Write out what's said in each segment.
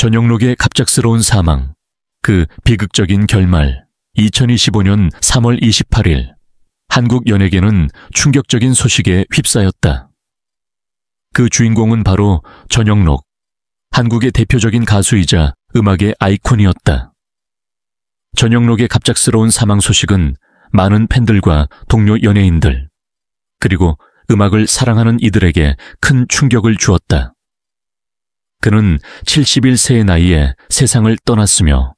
전영록의 갑작스러운 사망, 그 비극적인 결말, 2025년 3월 28일, 한국 연예계는 충격적인 소식에 휩싸였다. 그 주인공은 바로 전영록, 한국의 대표적인 가수이자 음악의 아이콘이었다. 전영록의 갑작스러운 사망 소식은 많은 팬들과 동료 연예인들, 그리고 음악을 사랑하는 이들에게 큰 충격을 주었다. 그는 71세의 나이에 세상을 떠났으며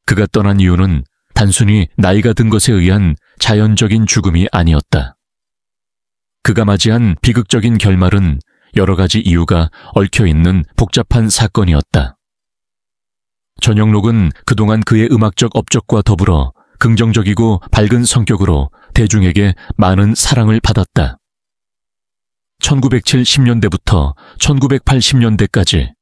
그가 떠난 이유는 단순히 나이가 든 것에 의한 자연적인 죽음이 아니었다. 그가 맞이한 비극적인 결말은 여러 가지 이유가 얽혀있는 복잡한 사건이었다. 전영록은 그동안 그의 음악적 업적과 더불어 긍정적이고 밝은 성격으로 대중에게 많은 사랑을 받았다. 1970년대부터 1980년대까지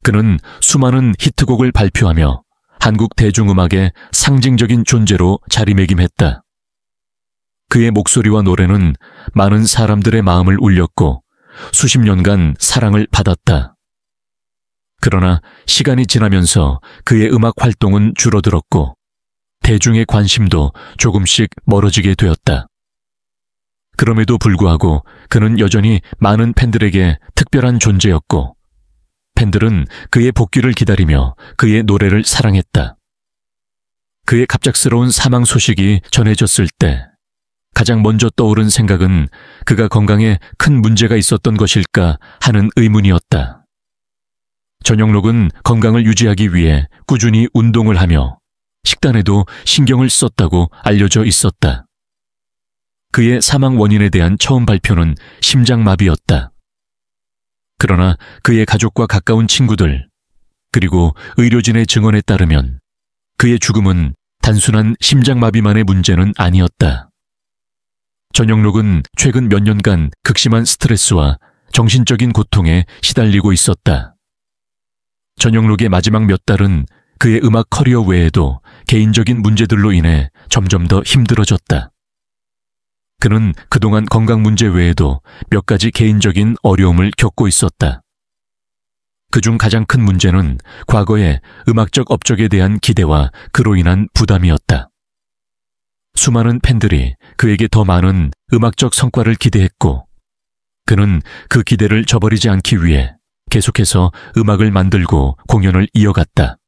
그는 수많은 히트곡을 발표하며 한국 대중음악의 상징적인 존재로 자리매김했다. 그의 목소리와 노래는 많은 사람들의 마음을 울렸고 수십 년간 사랑을 받았다. 그러나 시간이 지나면서 그의 음악 활동은 줄어들었고 대중의 관심도 조금씩 멀어지게 되었다. 그럼에도 불구하고 그는 여전히 많은 팬들에게 특별한 존재였고 팬들은 그의 복귀를 기다리며 그의 노래를 사랑했다. 그의 갑작스러운 사망 소식이 전해졌을 때 가장 먼저 떠오른 생각은 그가 건강에 큰 문제가 있었던 것일까 하는 의문이었다. 전영록은 건강을 유지하기 위해 꾸준히 운동을 하며 식단에도 신경을 썼다고 알려져 있었다. 그의 사망 원인에 대한 처음 발표는 심장마비였다. 그러나 그의 가족과 가까운 친구들, 그리고 의료진의 증언에 따르면 그의 죽음은 단순한 심장마비만의 문제는 아니었다. 전영록은 최근 몇 년간 극심한 스트레스와 정신적인 고통에 시달리고 있었다. 전영록의 마지막 몇 달은 그의 음악 커리어 외에도 개인적인 문제들로 인해 점점 더 힘들어졌다. 그는 그동안 건강 문제 외에도 몇 가지 개인적인 어려움을 겪고 있었다. 그중 가장 큰 문제는 과거의 음악적 업적에 대한 기대와 그로 인한 부담이었다. 수많은 팬들이 그에게 더 많은 음악적 성과를 기대했고 그는 그 기대를 저버리지 않기 위해 계속해서 음악을 만들고 공연을 이어갔다.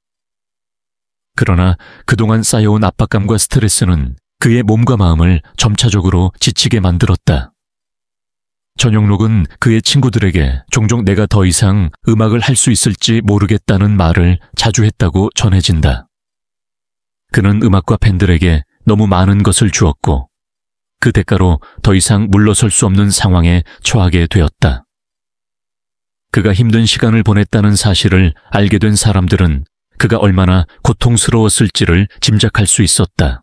그러나 그동안 쌓여온 압박감과 스트레스는 그의 몸과 마음을 점차적으로 지치게 만들었다. 전영록은 그의 친구들에게 종종 내가 더 이상 음악을 할 수 있을지 모르겠다는 말을 자주 했다고 전해진다. 그는 음악과 팬들에게 너무 많은 것을 주었고 그 대가로 더 이상 물러설 수 없는 상황에 처하게 되었다. 그가 힘든 시간을 보냈다는 사실을 알게 된 사람들은 그가 얼마나 고통스러웠을지를 짐작할 수 있었다.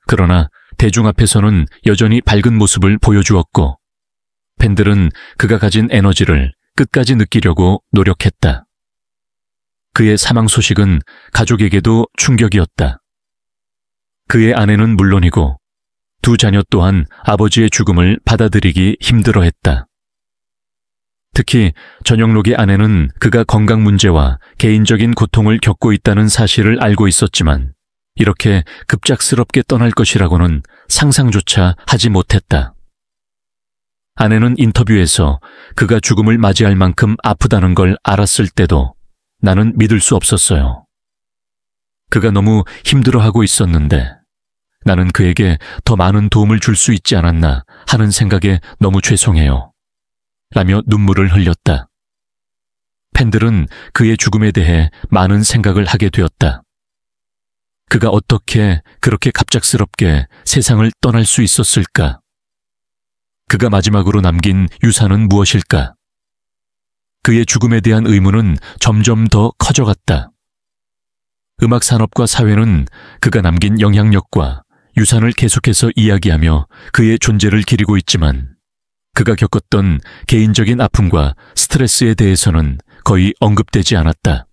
그러나 대중 앞에서는 여전히 밝은 모습을 보여주었고 팬들은 그가 가진 에너지를 끝까지 느끼려고 노력했다. 그의 사망 소식은 가족에게도 충격이었다. 그의 아내는 물론이고 두 자녀 또한 아버지의 죽음을 받아들이기 힘들어했다. 특히 전영록의 아내는 그가 건강 문제와 개인적인 고통을 겪고 있다는 사실을 알고 있었지만 이렇게 급작스럽게 떠날 것이라고는 상상조차 하지 못했다. 아내는 인터뷰에서 그가 죽음을 맞이할 만큼 아프다는 걸 알았을 때도 나는 믿을 수 없었어요. 그가 너무 힘들어하고 있었는데 나는 그에게 더 많은 도움을 줄 수 있지 않았나 하는 생각에 너무 죄송해요. 라며 눈물을 흘렸다. 팬들은 그의 죽음에 대해 많은 생각을 하게 되었다. 그가 어떻게 그렇게 갑작스럽게 세상을 떠날 수 있었을까? 그가 마지막으로 남긴 유산은 무엇일까? 그의 죽음에 대한 의문은 점점 더 커져갔다. 음악 산업과 사회는 그가 남긴 영향력과 유산을 계속해서 이야기하며 그의 존재를 기리고 있지만 그가 겪었던 개인적인 아픔과 스트레스에 대해서는 거의 언급되지 않았다.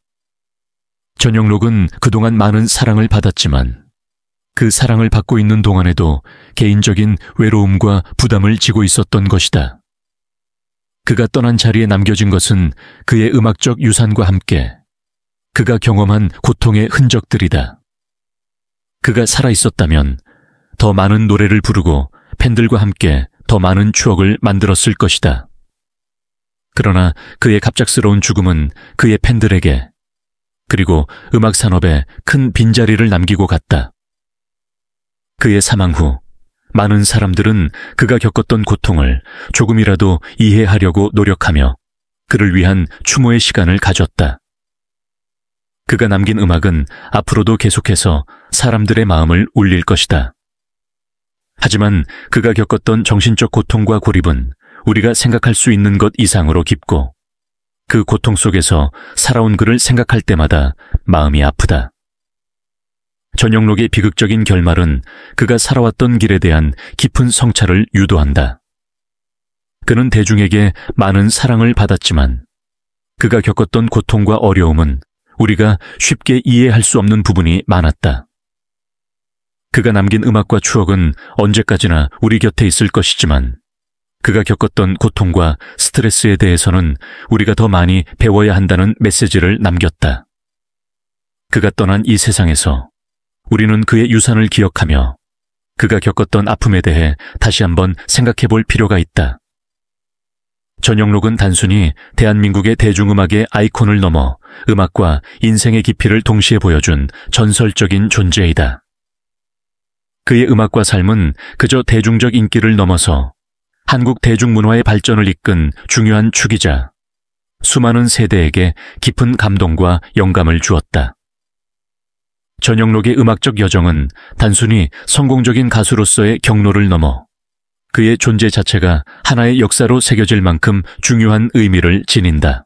전영록은 그동안 많은 사랑을 받았지만 그 사랑을 받고 있는 동안에도 개인적인 외로움과 부담을 지고 있었던 것이다. 그가 떠난 자리에 남겨진 것은 그의 음악적 유산과 함께 그가 경험한 고통의 흔적들이다. 그가 살아있었다면 더 많은 노래를 부르고 팬들과 함께 더 많은 추억을 만들었을 것이다. 그러나 그의 갑작스러운 죽음은 그의 팬들에게 그리고 음악 산업에 큰 빈자리를 남기고 갔다. 그의 사망 후 많은 사람들은 그가 겪었던 고통을 조금이라도 이해하려고 노력하며 그를 위한 추모의 시간을 가졌다. 그가 남긴 음악은 앞으로도 계속해서 사람들의 마음을 울릴 것이다. 하지만 그가 겪었던 정신적 고통과 고립은 우리가 생각할 수 있는 것 이상으로 깊고 그 고통 속에서 살아온 그를 생각할 때마다 마음이 아프다. 전영록의 비극적인 결말은 그가 살아왔던 길에 대한 깊은 성찰을 유도한다. 그는 대중에게 많은 사랑을 받았지만 그가 겪었던 고통과 어려움은 우리가 쉽게 이해할 수 없는 부분이 많았다. 그가 남긴 음악과 추억은 언제까지나 우리 곁에 있을 것이지만 그가 겪었던 고통과 스트레스에 대해서는 우리가 더 많이 배워야 한다는 메시지를 남겼다. 그가 떠난 이 세상에서 우리는 그의 유산을 기억하며 그가 겪었던 아픔에 대해 다시 한번 생각해 볼 필요가 있다. 전영록은 단순히 대한민국의 대중음악의 아이콘을 넘어 음악과 인생의 깊이를 동시에 보여준 전설적인 존재이다. 그의 음악과 삶은 그저 대중적 인기를 넘어서 한국 대중문화의 발전을 이끈 중요한 축이자 수많은 세대에게 깊은 감동과 영감을 주었다. 전영록의 음악적 여정은 단순히 성공적인 가수로서의 경로를 넘어 그의 존재 자체가 하나의 역사로 새겨질 만큼 중요한 의미를 지닌다.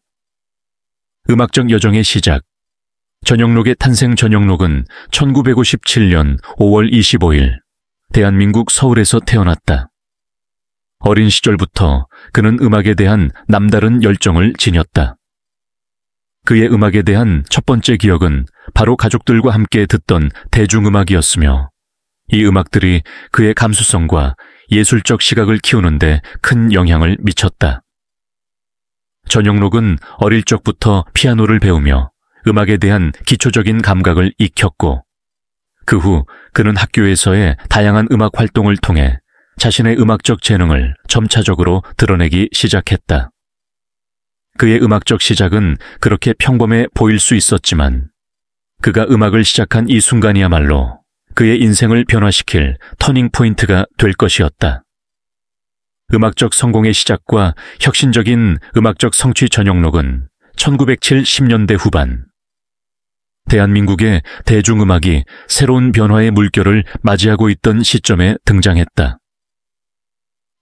음악적 여정의 시작. 전영록의 탄생. 전영록은 1957년 5월 25일 대한민국 서울에서 태어났다. 어린 시절부터 그는 음악에 대한 남다른 열정을 지녔다. 그의 음악에 대한 첫 번째 기억은 바로 가족들과 함께 듣던 대중음악이었으며 이 음악들이 그의 감수성과 예술적 시각을 키우는데 큰 영향을 미쳤다. 전영록은 어릴 적부터 피아노를 배우며 음악에 대한 기초적인 감각을 익혔고 그 후 그는 학교에서의 다양한 음악 활동을 통해 자신의 음악적 재능을 점차적으로 드러내기 시작했다. 그의 음악적 시작은 그렇게 평범해 보일 수 있었지만 그가 음악을 시작한 이 순간이야말로 그의 인생을 변화시킬 터닝포인트가 될 것이었다. 음악적 성공의 시작과 혁신적인 음악적 성취. 전영록은 1970년대 후반 대한민국의 대중음악이 새로운 변화의 물결을 맞이하고 있던 시점에 등장했다.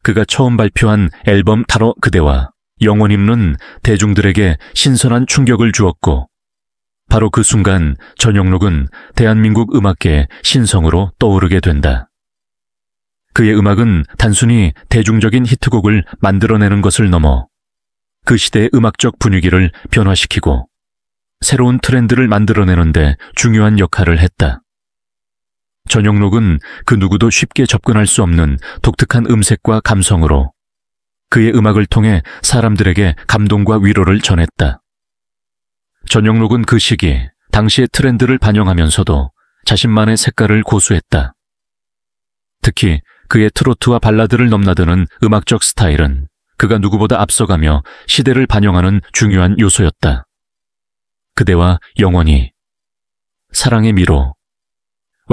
그가 처음 발표한 앨범 타러 그대와 영원임는 대중들에게 신선한 충격을 주었고 바로 그 순간 전영록은 대한민국 음악계의 신성으로 떠오르게 된다. 그의 음악은 단순히 대중적인 히트곡을 만들어내는 것을 넘어 그 시대의 음악적 분위기를 변화시키고 새로운 트렌드를 만들어내는데 중요한 역할을 했다. 전영록은 그 누구도 쉽게 접근할 수 없는 독특한 음색과 감성으로 그의 음악을 통해 사람들에게 감동과 위로를 전했다. 전영록은 그 시기 당시의 트렌드를 반영하면서도 자신만의 색깔을 고수했다. 특히 그의 트로트와 발라드를 넘나드는 음악적 스타일은 그가 누구보다 앞서가며 시대를 반영하는 중요한 요소였다. 그대와 영원히, 사랑의 미로와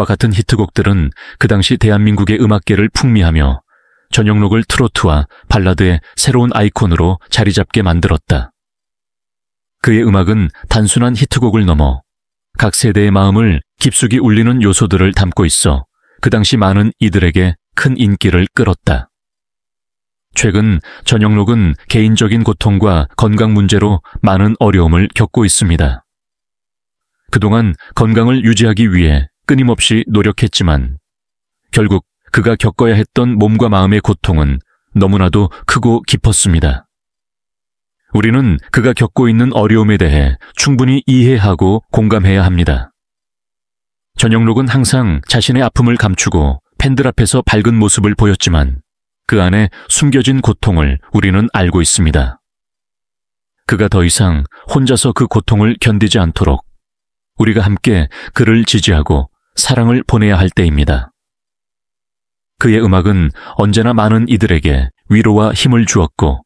같은 히트곡들은 그 당시 대한민국의 음악계를 풍미하며 전영록을 트로트와 발라드의 새로운 아이콘으로 자리잡게 만들었다. 그의 음악은 단순한 히트곡을 넘어 각 세대의 마음을 깊숙이 울리는 요소들을 담고 있어 그 당시 많은 이들에게 큰 인기를 끌었다. 최근 전영록은 개인적인 고통과 건강 문제로 많은 어려움을 겪고 있습니다. 그동안 건강을 유지하기 위해 끊임없이 노력했지만 결국 그가 겪어야 했던 몸과 마음의 고통은 너무나도 크고 깊었습니다. 우리는 그가 겪고 있는 어려움에 대해 충분히 이해하고 공감해야 합니다. 전영록은 항상 자신의 아픔을 감추고 팬들 앞에서 밝은 모습을 보였지만 그 안에 숨겨진 고통을 우리는 알고 있습니다. 그가 더 이상 혼자서 그 고통을 견디지 않도록 우리가 함께 그를 지지하고 사랑을 보내야 할 때입니다. 그의 음악은 언제나 많은 이들에게 위로와 힘을 주었고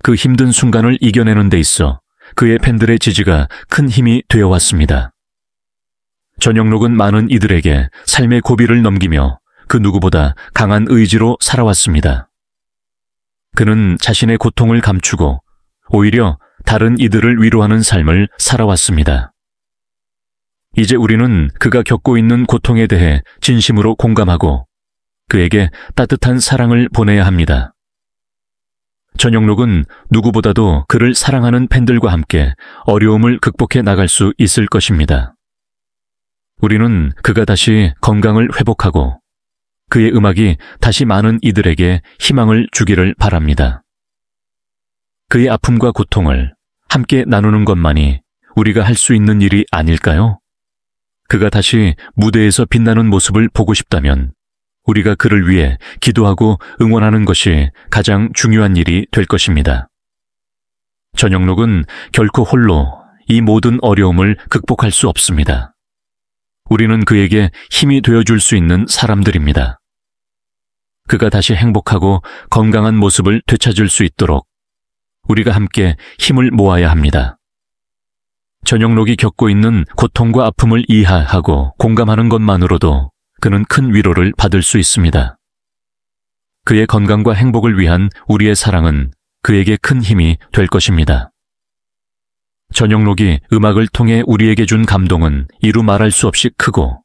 그 힘든 순간을 이겨내는 데 있어 그의 팬들의 지지가 큰 힘이 되어왔습니다. 전영록은 많은 이들에게 삶의 고비를 넘기며 그 누구보다 강한 의지로 살아왔습니다. 그는 자신의 고통을 감추고 오히려 다른 이들을 위로하는 삶을 살아왔습니다. 이제 우리는 그가 겪고 있는 고통에 대해 진심으로 공감하고 그에게 따뜻한 사랑을 보내야 합니다. 전영록은 누구보다도 그를 사랑하는 팬들과 함께 어려움을 극복해 나갈 수 있을 것입니다. 우리는 그가 다시 건강을 회복하고 그의 음악이 다시 많은 이들에게 희망을 주기를 바랍니다. 그의 아픔과 고통을 함께 나누는 것만이 우리가 할 수 있는 일이 아닐까요? 그가 다시 무대에서 빛나는 모습을 보고 싶다면 우리가 그를 위해 기도하고 응원하는 것이 가장 중요한 일이 될 것입니다. 전영록은 결코 홀로 이 모든 어려움을 극복할 수 없습니다. 우리는 그에게 힘이 되어줄 수 있는 사람들입니다. 그가 다시 행복하고 건강한 모습을 되찾을 수 있도록 우리가 함께 힘을 모아야 합니다. 전영록이 겪고 있는 고통과 아픔을 이해하고 공감하는 것만으로도 그는 큰 위로를 받을 수 있습니다. 그의 건강과 행복을 위한 우리의 사랑은 그에게 큰 힘이 될 것입니다. 전영록이 음악을 통해 우리에게 준 감동은 이루 말할 수 없이 크고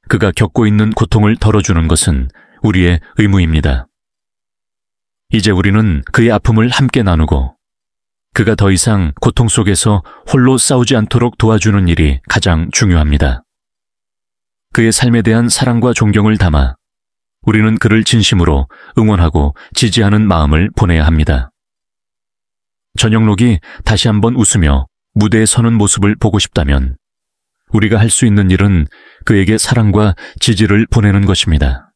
그가 겪고 있는 고통을 덜어주는 것은 우리의 의무입니다. 이제 우리는 그의 아픔을 함께 나누고 그가 더 이상 고통 속에서 홀로 싸우지 않도록 도와주는 일이 가장 중요합니다. 그의 삶에 대한 사랑과 존경을 담아 우리는 그를 진심으로 응원하고 지지하는 마음을 보내야 합니다. 전영록이 다시 한번 웃으며 무대에 서는 모습을 보고 싶다면 우리가 할 수 있는 일은 그에게 사랑과 지지를 보내는 것입니다.